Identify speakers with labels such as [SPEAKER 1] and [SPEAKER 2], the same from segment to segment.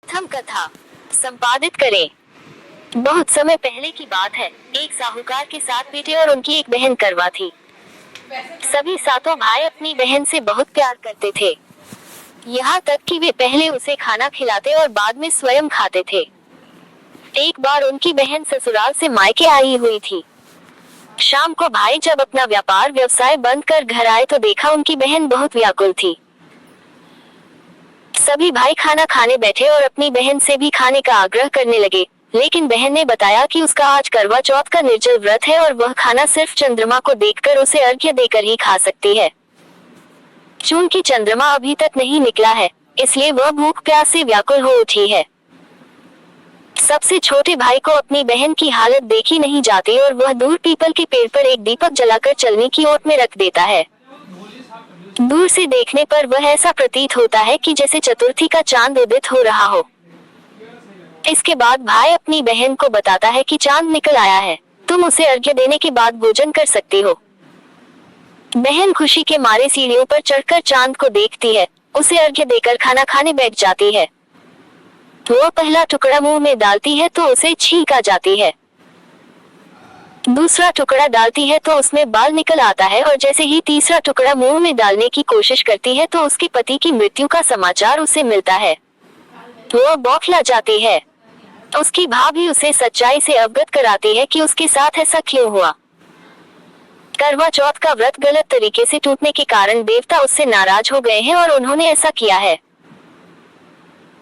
[SPEAKER 1] प्रथम कथा संपादित करें। बहुत समय पहले की बात है। एक साहूकार के 7 बेटे और उनकी एक बहन करवा थी। सभी सातों भाई अपनी बहन से बहुत प्यार करते थे, यहाँ तक कि वे पहले उसे खाना खिलाते और बाद में स्वयं खाते थे। एक बार उनकी बहन ससुराल से मायके आई हुई थी। शाम को भाई जब अपना व्यापार व्यवसाय बंद कर घर आए तो देखा उनकी बहन बहुत व्याकुल थी। सभी भाई खाना खाने बैठे और अपनी बहन से भी खाने का आग्रह करने लगे, लेकिन बहन ने बताया कि उसका आज करवा चौथ का निर्जल व्रत है और वह खाना सिर्फ चंद्रमा को देखकर उसे अर्घ्य देकर ही खा सकती है। चूंकि चंद्रमा अभी तक नहीं निकला है, इसलिए वह भूख प्यास से व्याकुल हो उठी है। सबसे छोटे भाई को अपनी बहन की हालत देखी नहीं जाती और वह दूर पीपल के पेड़ पर एक दीपक जलाकर चलनी की ओट में रख देता है। दूर से देखने पर वह ऐसा प्रतीत होता है कि जैसे चतुर्थी का चांद उदित हो रहा हो। इसके बाद भाई अपनी बहन को बताता है कि चांद निकल आया है, तुम उसे अर्घ्य देने के बाद भोजन कर सकती हो। बहन खुशी के मारे सीढ़ियों पर चढ़कर चांद को देखती है, उसे अर्घ्य देकर खाना खाने बैठ जाती है। वह पहला टुकड़ा मुंह में डालती है तो उसे छींक आ जाती है। दूसरा टुकड़ा डालती है तो उसमें बाल निकल आता है और जैसे ही तीसरा टुकड़ा मुंह में डालने की कोशिश करती है तो उसके पति की मृत्यु का समाचार उसे मिलता है। वह बौखला जाती है। उसकी भाभी उसे सच्चाई से अवगत कराती है कि उसके साथ ऐसा क्यों हुआ। करवा चौथ का व्रत गलत तरीके से टूटने के कारण देवता उससे नाराज हो गए हैं और उन्होंने ऐसा किया है।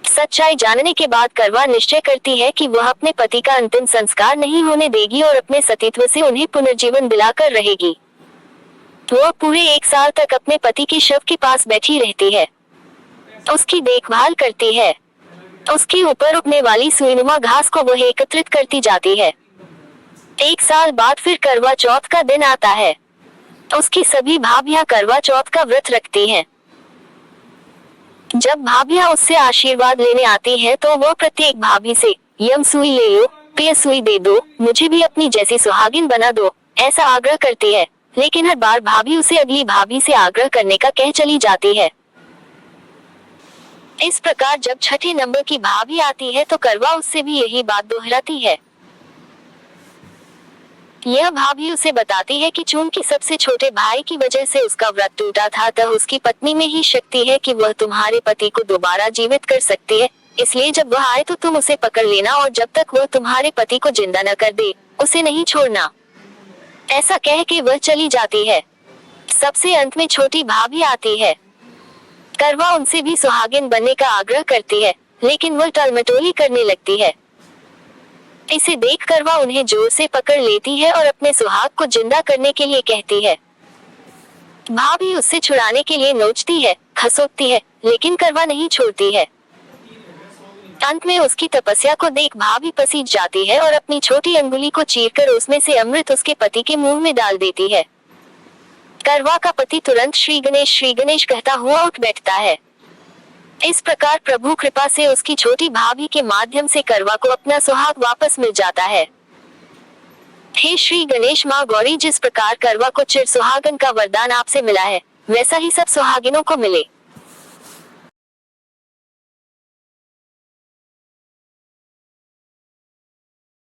[SPEAKER 1] सच्चाई जानने के बाद करवा निश्चय करती है कि वह अपने पति का अंतिम संस्कार नहीं होने देगी और अपने सतीत्व से उन्हें पुनर्जीवन दिलाकर रहेगी। वह पूरे 1 साल तक अपने पति के शव के पास बैठी रहती है, उसकी देखभाल करती है। उसके ऊपर उगने वाली सुईनुमा घास को वह एकत्रित करती जाती है। 1 साल बाद फिर करवा चौथ का दिन आता है। उसकी सभी भाभियां करवा चौथ का व्रत रखती हैं। जब भाभियां उससे आशीर्वाद लेने आती हैं तो वह प्रत्येक भाभी से यम सुई ले लो, पेय सुई दे दो, मुझे भी अपनी जैसी सुहागिन बना दो, ऐसा आग्रह करती है। लेकिन हर बार भाभी उसे अगली भाभी से आग्रह करने का कह चली जाती है। इस प्रकार जब छठे नंबर की भाभी आती है तो करवा उससे भी यही बात दोहराती है। यह भाभी उसे बताती है कि चूंकि सबसे छोटे भाई की वजह से उसका व्रत टूटा था, तो उसकी पत्नी में ही शक्ति है कि वह तुम्हारे पति को दोबारा जीवित कर सकती है, इसलिए जब वह आए तो तुम उसे पकड़ लेना और जब तक वह तुम्हारे पति को जिंदा न कर दे, उसे नहीं छोड़ना। ऐसा कह के वह चली जाती है। सबसे अंत में छोटी भाभी आती है। करवा उनसे भी सुहागिन बनने का आग्रह करती है, लेकिन वह टलमटोली करने लगती है। इसे देख करवा उन्हें जोर से पकड़ लेती है और अपने सुहाग को जिंदा करने के लिए कहती है। भाभी उससे छुड़ाने के लिए नोचती है, खसोटती है, लेकिन करवा नहीं छोड़ती है। अंत में उसकी तपस्या को देख भाभी पसीज जाती है और अपनी छोटी अंगुली को चीरकर उसमें से अमृत उसके पति के मुंह में डाल देती है। करवा का पति तुरंत श्री गणेश कहता हुआ उठ बैठता है। इस प्रकार प्रभु कृपा से उसकी छोटी भाभी के माध्यम से करवा को अपना सुहाग वापस मिल जाता है। हे श्री गणेश माँ गौरी, जिस प्रकार करवा को चिर सुहागन का वरदान आपसे मिला है, वैसा ही सब सुहागिनों को मिले।